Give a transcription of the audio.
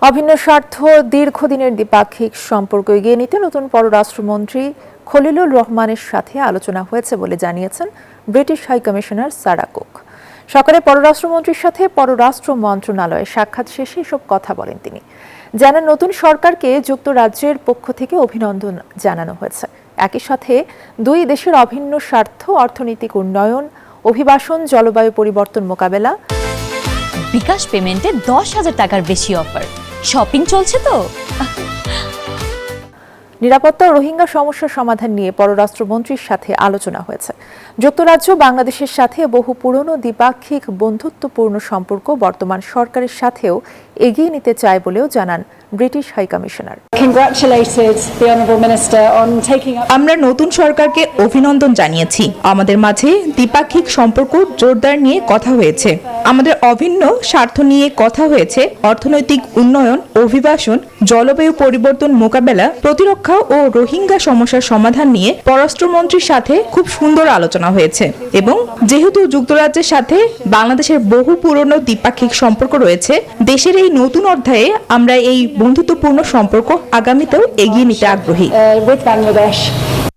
অভিন্ন স্বার্থ দীর্ঘদিনের দ্বিপাক্ষিক সম্পর্ক এগিয়ে নিতে নতুন পররাষ্ট্রমন্ত্রী খলিলুর রহমানের সাথে আলোচনা হয়েছে বলে জানিয়েছেন ব্রিটিশ হাইকমিশনার সারা কুক। সকালে পররাষ্ট্রমন্ত্রীর সাথে পররাষ্ট্র মন্ত্রণালয়ে সাক্ষাৎ শেষে এসব কথা বলেন তিনি। জানান, নতুন সরকারকে যুক্তরাজ্যের পক্ষ থেকে অভিনন্দন জানানো হয়েছে। একই সাথে দুই দেশের অভিন্ন স্বার্থ, অর্থনৈতিক উন্নয়ন, অভিবাসন, জলবায়ু পরিবর্তন মোকাবেলা। বিকাশ পেমেন্টে 10,000 টাকার বেশি অফার। শপিং চলছে তো। নিরাপত্তা ও রোহিঙ্গা সমস্যার সমাধান নিয়ে পররাষ্ট্রমন্ত্রীর সাথে আলোচনা হয়েছে। যুক্তরাজ্য বাংলাদেশের সাথে বহু পুরনো দ্বিপাক্ষিক বন্ধুত্বপূর্ণ সম্পর্ক বর্তমান সরকারের সাথেও এগিয়ে নিতে চায় বলেও জানান ব্রিটিশ হাইকমিশনার। আমরা নতুন সরকারকে অভিনন্দন জানিয়েছি। আমাদের মাঝে দ্বিপাক্ষিক সম্পর্ক জোরদার নিয়ে কথা হয়েছে। আমাদের অভিন্ন স্বার্থ নিয়ে কথা হয়েছে। অর্থনৈতিক উন্নয়ন, অভিবাসন, জলবায়ু পরিবর্তন মোকাবেলা, প্রতিরক্ষা ও রোহিঙ্গা সমস্যার সমাধান নিয়ে পররাষ্ট্রমন্ত্রীর সাথে খুব সুন্দর আলোচনা হয়েছে। এবং যেহেতু যুক্তরাজ্যের সাথে বাংলাদেশের বহু পুরনো দ্বিপাক্ষিক সম্পর্ক রয়েছে, দেশের এই নতুন অধ্যায়ে আমরা এই বন্ধুত্বপূর্ণ সম্পর্ক আগামীতেও এগিয়ে নিতে আগ্রহী।